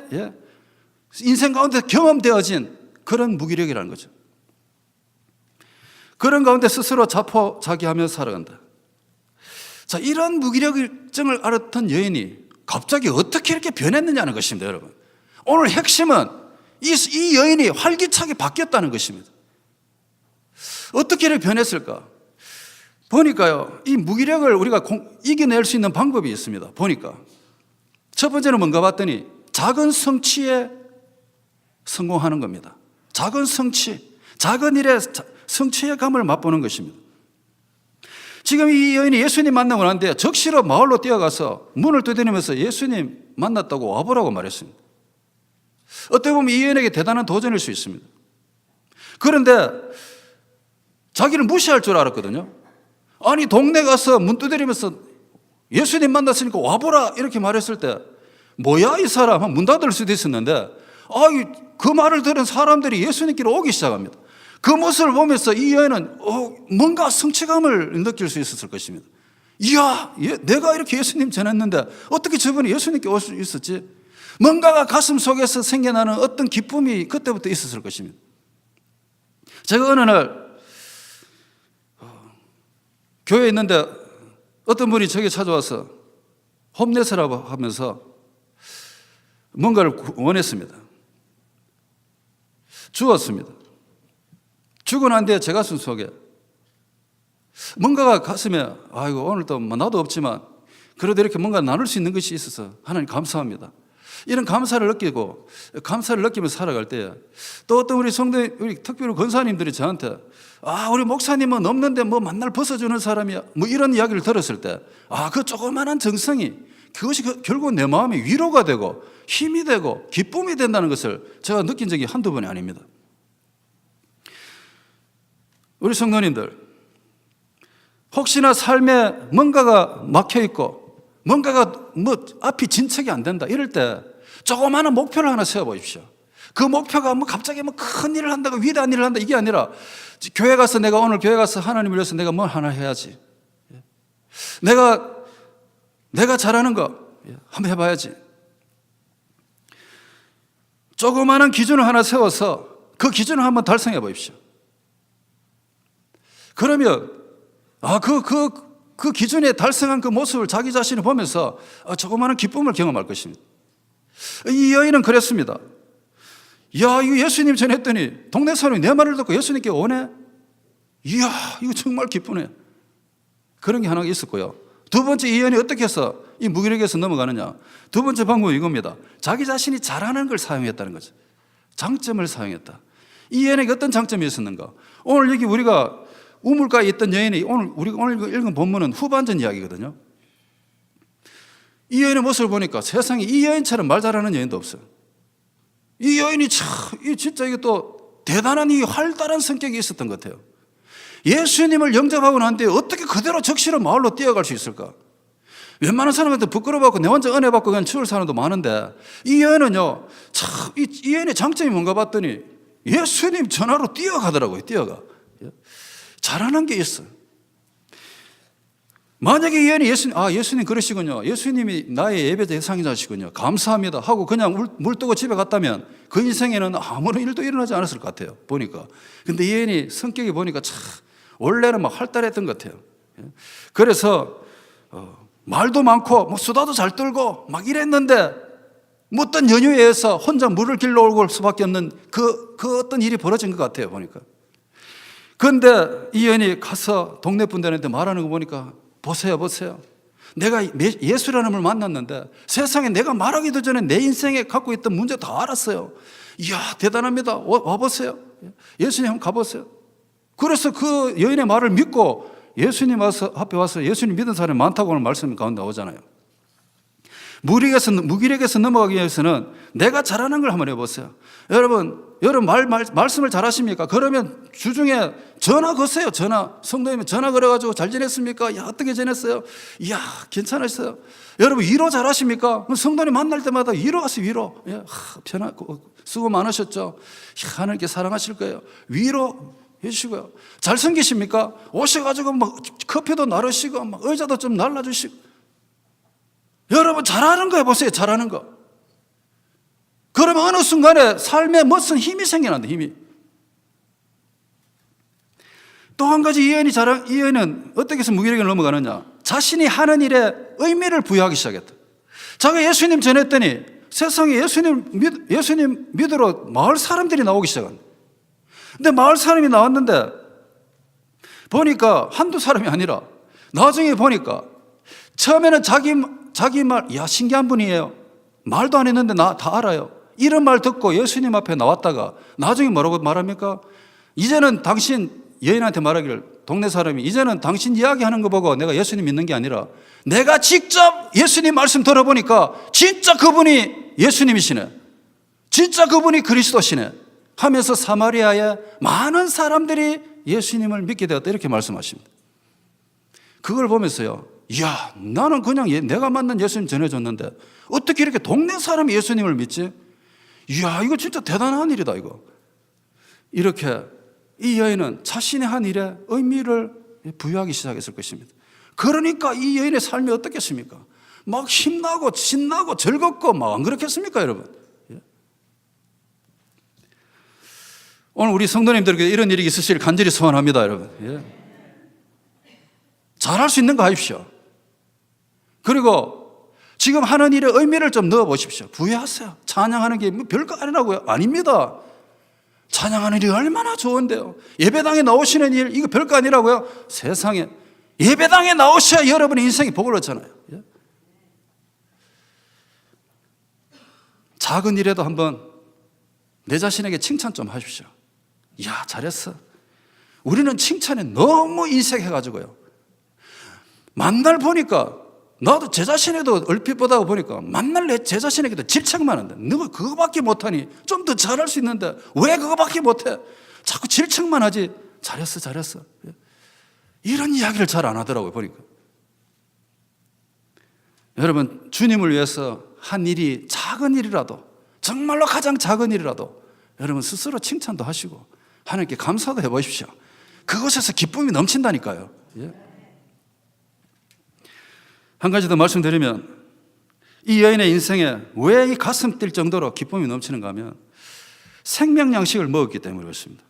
S1: 인생 가운데 경험되어진 그런 무기력이라는 거죠. 그런 가운데 스스로 자포자기하며 살아간다. 자, 이런 무기력증을 앓았던 여인이 갑자기 어떻게 이렇게 변했느냐는 것입니다, 여러분. 오늘 핵심은 이 여인이 활기차게 바뀌었다는 것입니다. 어떻게 이렇게 변했을까? 보니까요, 이 무기력을 우리가 이겨낼 수 있는 방법이 있습니다. 보니까 첫 번째는 뭔가 봤더니 작은 성취에 성공하는 겁니다. 작은 성취, 작은 일에 성취의 감을 맛보는 것입니다. 지금 이 여인이 예수님 만나고 났는데 적시로 마을로 뛰어가서 문을 두드리면서 예수님 만났다고 와보라고 말했습니다. 어떻게 보면 이 여인에게 대단한 도전일 수 있습니다. 그런데 자기를 무시할 줄 알았거든요. 아니 동네 가서 문 두드리면서 예수님 만났으니까 와보라 이렇게 말했을 때 뭐야 이 사람 문 닫을 수도 있었는데 그 말을 들은 사람들이 예수님께로 오기 시작합니다. 그 모습을 보면서 이 여인은 뭔가 성취감을 느낄 수 있었을 것입니다. 이야, 내가 이렇게 예수님 전했는데 어떻게 저분이 예수님께 올 수 있었지? 뭔가가 가슴 속에서 생겨나는 어떤 기쁨이 그때부터 있었을 것입니다. 제가 어느 날 교회에 있는데 어떤 분이 저에게 찾아와서 홈레스라고 하면서 뭔가를 원했습니다. 주었습니다. 주고 난 뒤에 제 가슴 속에 뭔가가 가슴에 오늘 또 나도 없지만 그래도 이렇게 뭔가 나눌 수 있는 것이 있어서 하나님 감사합니다. 이런 감사를 느끼고 감사를 느끼면서 살아갈 때 또 어떤 우리 성도, 우리 특별히 권사님들이 저한테 우리 목사님은 없는데 뭐 만날 벗어주는 사람이야, 뭐 이런 이야기를 들었을 때 그 조그마한 정성이 그것이 결국 내 마음에 위로가 되고 힘이 되고 기쁨이 된다는 것을 제가 느낀 적이 한두 번이 아닙니다. 우리 성도님들, 혹시나 삶에 뭔가가 막혀있고 뭔가가 뭐 앞이 진척이 안 된다 이럴 때 조그마한 목표를 하나 세워보십시오. 그 목표가 뭐 갑자기 뭐 큰 일을 한다고 위대한 일을 한다 이게 아니라 교회 가서 내가 오늘 교회 가서 하나님을 위해서 내가 뭘 하나 해야지, 내가 잘하는 거 한번 해봐야지. 조그마한 기준을 하나 세워서 그 기준을 한번 달성해 보십시오. 그러면 그 기준에 달성한 그 모습을 자기 자신을 보면서 조그마한 기쁨을 경험할 것입니다. 이 여인은 그랬습니다. 이거 예수님 전했더니 동네 사람이 내 말을 듣고 예수님께 오네. 이야, 이거 정말 기쁘네. 그런 게 하나가 있었고요. 두 번째, 이 여인이 어떻게 해서 이 무기력에서 넘어가느냐. 두 번째 방법은 이겁니다. 자기 자신이 잘하는 걸 사용했다는 거죠. 장점을 사용했다. 이 여인에게 어떤 장점이 있었는가? 오늘 여기 우리가 우물가에 있던 여인이 우리가 오늘 읽은 본문은 후반전 이야기거든요. 이 여인의 모습을 보니까 세상에 이 여인처럼 말 잘하는 여인도 없어요. 이 여인이 진짜 이게 또 대단한 이 활달한 성격이 있었던 것 같아요. 예수님을 영접하고 난 뒤에 어떻게 그대로 적시로 마을로 뛰어갈 수 있을까? 웬만한 사람한테 부끄러워하고 내 혼자 은혜 받고 그냥 치울 사람도 많은데 이 여인은요, 이 여인의 장점이 뭔가 봤더니 예수님 전화로 뛰어가더라고요. 뛰어가. 잘하는 게 있어요. 만약에 이 여인이 예수님 그러시군요, 예수님이 나의 예배자 대상자시군요, 감사합니다 하고 그냥 물 뜨고 집에 갔다면 그 인생에는 아무런 일도 일어나지 않았을 것 같아요. 보니까. 근데 이 여인이 성격이 보니까 원래는 막 활달했던 것 같아요. 그래서 말도 많고 뭐 수다도 잘 떨고 막 이랬는데 뭐 어떤 연유에 의해서 혼자 물을 길러 올 수밖에 없는 그 어떤 일이 벌어진 것 같아요. 보니까. 그런데 이 여인이 가서 동네 분들한테 말하는 거 보니까 보세요. 내가 예수라는 분을 만났는데 세상에 내가 말하기도 전에 내 인생에 갖고 있던 문제 다 알았어요. 이야, 대단합니다. 와보세요. 예수님 한번 가보세요. 그래서 그 여인의 말을 믿고 예수님 앞에 와서 예수님 믿은 사람이 많다고 오늘 말씀 가운데 나오잖아요. 무기력에서 넘어가기 위해서는 내가 잘하는 걸 한번 해보세요. 여러분 말씀을 잘하십니까? 그러면 주중에 전화 거세요. 성도님이 전화 걸어가지고 잘 지냈습니까? 야, 어떻게 지냈어요? 이야, 괜찮았어요. 여러분 위로 잘하십니까? 성도님 만날 때마다 위로 가세요. 위로. 수고 많으셨죠? 하나님께 사랑하실 거예요. 위로 해주시고요. 잘생기십니까? 오셔가지고 막 커피도 나르시고 막 의자도 좀 날라주시고. 여러분 잘하는 거 해보세요. 잘하는 거. 그러면 어느 순간에 삶에 무슨 힘이 생겨난다. 힘이. 또 한 가지 이 여인은 어떻게 해서 무기력에 넘어가느냐. 자신이 하는 일에 의미를 부여하기 시작했다. 자기가 예수님 전했더니 세상에 예수님 믿으러 마을 사람들이 나오기 시작한다. 근데 마을 사람이 나왔는데 보니까 한두 사람이 아니라 나중에 보니까 처음에는 자기 말, 신기한 분이에요. 말도 안 했는데 나 다 알아요. 이런 말 듣고 예수님 앞에 나왔다가 나중에 뭐라고 말합니까? 이제는 당신 여인한테 말하기를, 동네 사람이 이제는 당신 이야기하는 거 보고 내가 예수님 믿는 게 아니라 내가 직접 예수님 말씀 들어보니까 진짜 그분이 예수님이시네, 진짜 그분이 그리스도시네 하면서 사마리아에 많은 사람들이 예수님을 믿게 되었다 이렇게 말씀하십니다. 그걸 보면서요, 이야, 나는 그냥 내가 만난 예수님 전해줬는데 어떻게 이렇게 동네 사람이 예수님을 믿지? 이야, 이거 진짜 대단한 일이다 이거. 이렇게 이 여인은 자신의 한 일에 의미를 부여하기 시작했을 것입니다. 그러니까 이 여인의 삶이 어떻겠습니까? 막 힘나고 신나고 즐겁고 막 안 그렇겠습니까 여러분? 오늘 우리 성도님들에게 이런 일이 있으시길 간절히 소원합니다 여러분. 잘할 수 있는 거 하십시오. 그리고 지금 하는 일에 의미를 좀 넣어보십시오. 부여하세요. 찬양하는 게 별거 아니라고요? 아닙니다. 찬양하는 일이 얼마나 좋은데요. 예배당에 나오시는 일 이거 별거 아니라고요? 세상에 예배당에 나오셔야 여러분의 인생이 복을 얻잖아요. 작은 일에도 한번 내 자신에게 칭찬 좀 하십시오. 야, 잘했어. 우리는 칭찬에 너무 인색해가지고요. 만날 보니까 나도 제 자신에도 얼핏 보다 보니까 만날 제 자신에게도 질책만 한다. 너가 그거밖에 못하니 좀 더 잘할 수 있는데 왜 그거밖에 못해? 자꾸 질책만 하지. 잘했어, 잘했어. 이런 이야기를 잘 안 하더라고요, 보니까. 여러분, 주님을 위해서 한 일이 작은 일이라도, 정말로 가장 작은 일이라도 여러분 스스로 칭찬도 하시고 하나님께 감사도 해보십시오. 그것에서 기쁨이 넘친다니까요. 예. 한 가지 더 말씀드리면, 이 여인의 인생에 왜 이 가슴 뛸 정도로 기쁨이 넘치는가 하면 생명 양식을 먹었기 때문에 그렇습니다.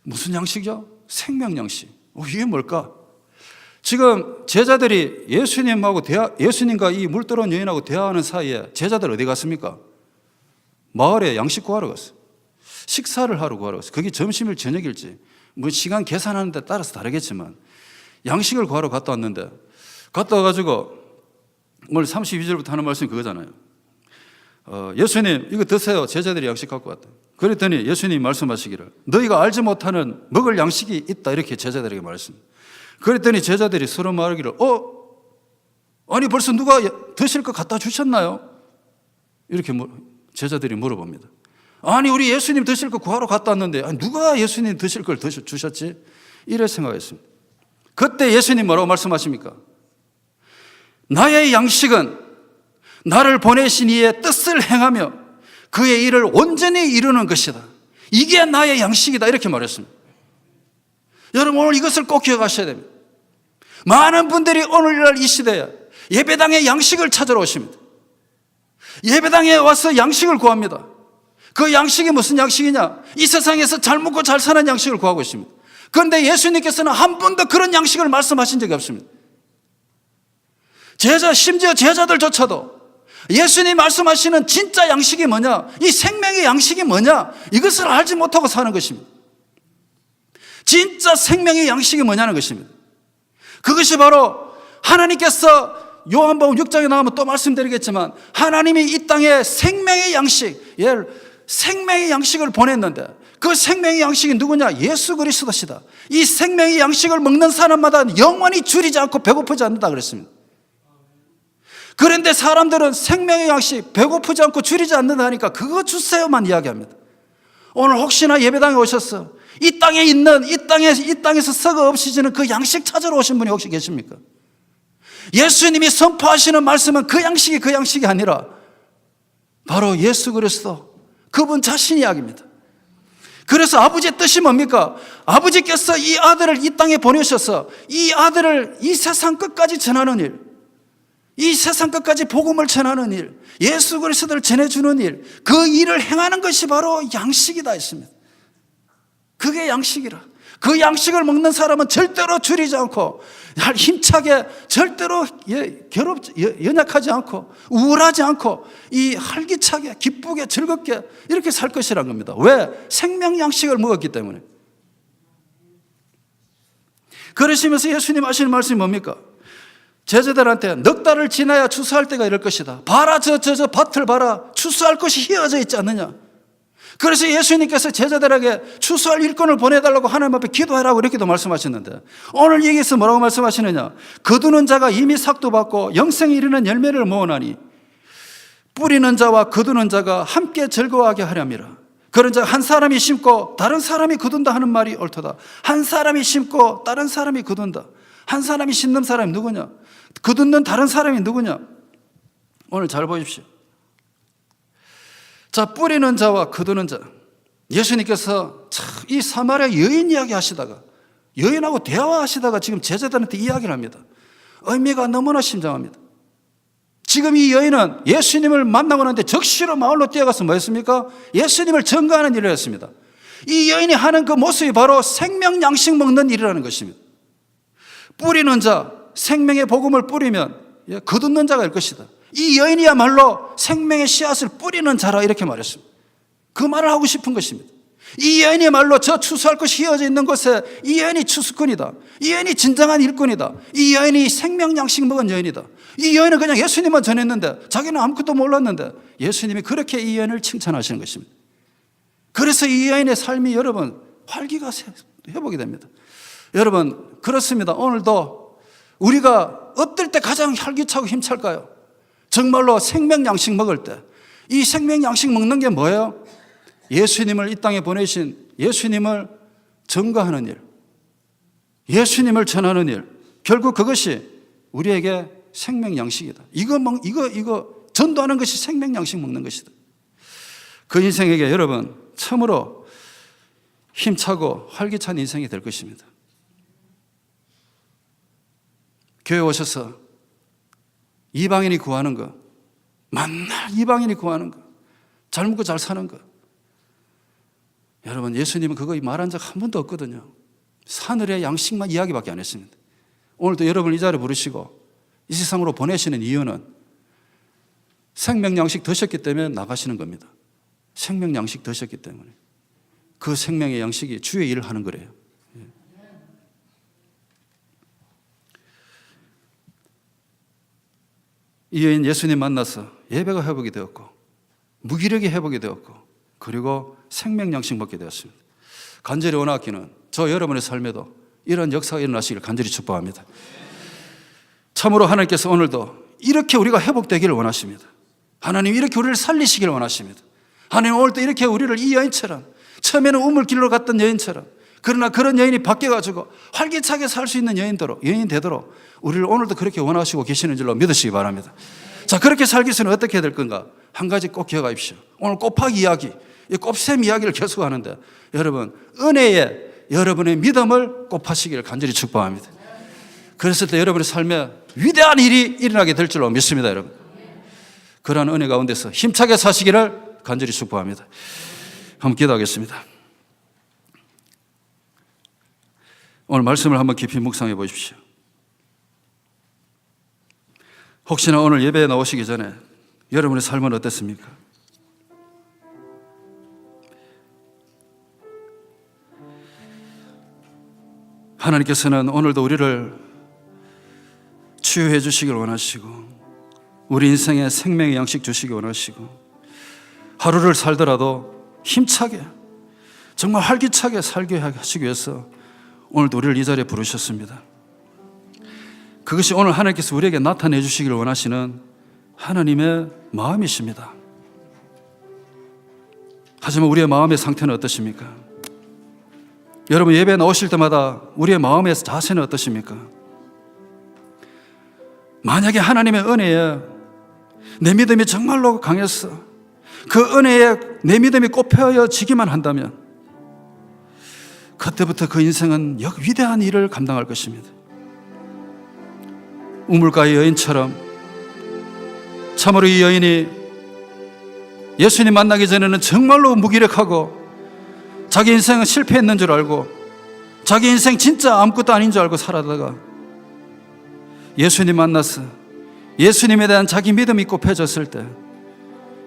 S1: 무슨 양식이요? 생명 양식. 이게 뭘까? 지금 제자들이 예수님과 이 물 들어온 여인하고 대화하는 사이에 제자들 어디 갔습니까? 마을에 양식 구하러 갔어요. 식사를 하러 구하러 갔어요. 그게 점심일 저녁일지 뭐 시간 계산하는 데 따라서 다르겠지만 양식을 구하러 갔다 왔는데, 갔다 와가지고 오늘 32절부터 하는 말씀이 그거잖아요. 예수님 이거 드세요. 제자들이 양식 갖고 왔다. 그랬더니 예수님이 말씀하시기를 너희가 알지 못하는 먹을 양식이 있다, 이렇게 제자들에게 말했습니다. 그랬더니 제자들이 서로 말하기를 아니 벌써 누가 드실 거 갖다 주셨나요? 이렇게 제자들이 물어봅니다. 아니 우리 예수님 드실 거 구하러 갔다 왔는데 누가 예수님 드실 걸 주셨지? 이래 생각했습니다. 그때 예수님 뭐라고 말씀하십니까? 나의 양식은 나를 보내신 이의 뜻을 행하며 그의 일을 온전히 이루는 것이다. 이게 나의 양식이다, 이렇게 말했습니다. 여러분, 오늘 이것을 꼭 기억하셔야 됩니다. 많은 분들이 오늘날 이 시대에 예배당에 양식을 찾으러 오십니다. 예배당에 와서 양식을 구합니다. 그 양식이 무슨 양식이냐? 이 세상에서 잘 먹고 잘 사는 양식을 구하고 있습니다. 그런데 예수님께서는 한 번도 그런 양식을 말씀하신 적이 없습니다. 심지어 제자들조차도 예수님 말씀하시는 진짜 양식이 뭐냐, 이 생명의 양식이 뭐냐, 이것을 알지 못하고 사는 것입니다. 진짜 생명의 양식이 뭐냐는 것입니다. 그것이 바로 하나님께서 요한복음 6장에 나오면 또 말씀드리겠지만 하나님이 이 땅에 생명의 양식, 생명의 양식을 보냈는데 그 생명의 양식이 누구냐? 예수 그리스도시다. 이 생명의 양식을 먹는 사람마다 영원히 줄이지 않고 배고프지 않는다 그랬습니다. 그런데 사람들은 생명의 양식 배고프지 않고 줄이지 않는다 하니까 그거 주세요만 이야기합니다. 오늘 혹시나 예배당에 오셨어, 이 땅에 있는 이 땅에서 썩어 없어지는 그 양식 찾으러 오신 분이 혹시 계십니까? 예수님이 선포하시는 말씀은 그 양식이 아니라 바로 예수 그리스도, 그분 자신 이야기입니다. 그래서 아버지의 뜻이 뭡니까? 아버지께서 이 아들을 이 땅에 보내셔서 이 아들을 이 세상 끝까지 전하는 일, 이 세상 끝까지 복음을 전하는 일, 예수 그리스도를 전해주는 일, 그 일을 행하는 것이 바로 양식이다 했습니다. 그게 양식이라. 그 양식을 먹는 사람은 절대로 줄이지 않고 힘차게, 절대로 연약하지 않고 우울하지 않고 이 활기차게 기쁘게 즐겁게 이렇게 살 것이란 겁니다. 왜? 생명 양식을 먹었기 때문에. 그러시면서 예수님 하시는 말씀이 뭡니까? 제자들한테 넉 달을 지나야 추수할 때가 이럴 것이다. 봐라, 저 밭을 봐라. 추수할 것이 휘어져 있지 않느냐. 그래서 예수님께서 제자들에게 추수할 일꾼을 보내달라고 하나님 앞에 기도하라고 이렇게도 말씀하셨는데, 오늘 여기서 뭐라고 말씀하시느냐? 거두는 자가 이미 삭도 받고 영생에 이르는 열매를 모으나니 뿌리는 자와 거두는 자가 함께 즐거워하게 하렵니다. 그런 자 한 사람이 심고 다른 사람이 거둔다 하는 말이 옳도다. 한 사람이 심고 다른 사람이 거둔다. 한 사람이 심는 사람이 누구냐? 거둔는 다른 사람이 누구냐? 오늘 잘 보십시오. 자, 뿌리는 자와 거두는 자. 예수님께서 이 사마리아 여인 이야기 하시다가, 여인하고 대화하시다가 지금 제자들한테 이야기를 합니다. 의미가 너무나 심장합니다. 지금 이 여인은 예수님을 만나고 나는데 적시로 마을로 뛰어가서 뭐 했습니까? 예수님을 증거하는 일을 했습니다. 이 여인이 하는 그 모습이 바로 생명 양식 먹는 일이라는 것입니다. 뿌리는 자, 생명의 복음을 뿌리면 거두는 자가 될 것이다. 이 여인이야말로 생명의 씨앗을 뿌리는 자라, 이렇게 말했습니다. 그 말을 하고 싶은 것입니다. 이 여인이야말로 저 추수할 것이 휘어져 있는 곳에 이 여인이 추수꾼이다. 이 여인이 진정한 일꾼이다. 이 여인이 생명양식 먹은 여인이다. 이 여인은 그냥 예수님만 전했는데 자기는 아무것도 몰랐는데 예수님이 그렇게 이 여인을 칭찬하시는 것입니다. 그래서 이 여인의 삶이 여러분 활기가 회복이 됩니다. 여러분 그렇습니다. 오늘도 우리가 어떨 때 가장 활기차고 힘찰까요? 정말로 생명양식 먹을 때. 이 생명양식 먹는 게 뭐예요? 예수님을 이 땅에 보내신 예수님을 증거하는 일, 예수님을 전하는 일, 결국 그것이 우리에게 생명양식이다. 이거 전도하는 것이 생명양식 먹는 것이다. 그 인생에게 여러분 참으로 힘차고 활기찬 인생이 될 것입니다. 교회 오셔서 이방인이 구하는 거, 만날 이방인이 구하는 거, 잘 먹고 잘 사는 거. 여러분 예수님은 그거 말한 적 한 번도 없거든요. 사늘의 양식만 이야기밖에 안 했습니다. 오늘도 여러분을 이 자리에 부르시고 이 세상으로 보내시는 이유는 생명양식 드셨기 때문에 나가시는 겁니다. 생명양식 드셨기 때문에. 그 생명의 양식이 주의 일을 하는 거래요. 이 여인 예수님 만나서 예배가 회복이 되었고 무기력이 회복이 되었고 그리고 생명양식 먹게 되었습니다. 간절히 원하기는 저 여러분의 삶에도 이런 역사가 일어나시기를 간절히 축복합니다. 참으로 하나님께서 오늘도 이렇게 우리가 회복되기를 원하십니다. 하나님 이렇게 우리를 살리시기를 원하십니다. 하나님 오늘도 이렇게 우리를 이 여인처럼 처음에는 우물길로 갔던 여인처럼 그러나 그런 여인이 바뀌어가지고 활기차게 살 수 있는 여인 되도록 우리를 오늘도 그렇게 원하시고 계시는 줄로 믿으시기 바랍니다. 자, 그렇게 살기 위해서는 어떻게 해야 될 건가? 한 가지 꼭 기억하십시오. 오늘 곱하기 이야기, 이 곱셈 이야기를 계속 하는데 여러분 은혜에 여러분의 믿음을 곱하시기를 간절히 축복합니다. 그랬을 때 여러분의 삶에 위대한 일이 일어나게 될 줄로 믿습니다. 여러분 그러한 은혜 가운데서 힘차게 사시기를 간절히 축복합니다. 한번 기도하겠습니다. 오늘 말씀을 한번 깊이 묵상해 보십시오. 혹시나 오늘 예배에 나오시기 전에 여러분의 삶은 어땠습니까? 하나님께서는 오늘도 우리를 치유해 주시길 원하시고 우리 인생에 생명의 양식 주시기 원하시고 하루를 살더라도 힘차게 정말 활기차게 살게 하시기 위해서 오늘도 우리를 이 자리에 부르셨습니다. 그것이 오늘 하나님께서 우리에게 나타내 주시기를 원하시는 하나님의 마음이십니다. 하지만 우리의 마음의 상태는 어떠십니까? 여러분 예배에 나오실 때마다 우리의 마음의 자세는 어떠십니까? 만약에 하나님의 은혜에 내 믿음이 정말로 강해서 그 은혜에 내 믿음이 꼽혀지기만 한다면 그때부터 그 인생은 위대한 일을 감당할 것입니다. 우물가의 여인처럼 참으로 이 여인이 예수님 만나기 전에는 정말로 무기력하고 자기 인생은 실패했는 줄 알고 자기 인생 진짜 아무것도 아닌 줄 알고 살아다가 예수님 만나서 예수님에 대한 자기 믿음이 꼽혀졌을 때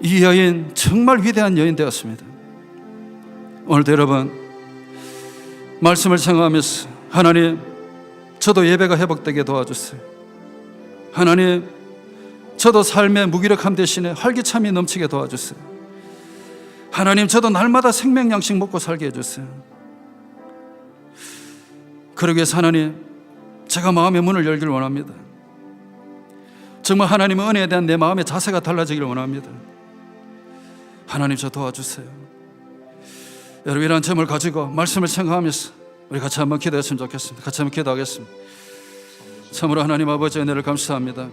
S1: 이 여인 정말 위대한 여인 되었습니다. 오늘도 여러분 말씀을 생각하면서 하나님 저도 예배가 회복되게 도와주세요. 하나님 저도 삶의 무기력함 대신에 활기참이 넘치게 도와주세요. 하나님 저도 날마다 생명양식 먹고 살게 해주세요. 그러기 위해서 하나님 제가 마음의 문을 열기를 원합니다. 정말 하나님의 은혜에 대한 내 마음의 자세가 달라지기를 원합니다. 하나님 저 도와주세요. 여러분 이런 점을 가지고 말씀을 생각하면서 우리 같이 한번 기도했으면 좋겠습니다. 같이 한번 기도하겠습니다. 참으로 하나님 아버지 은혜를 감사합니다.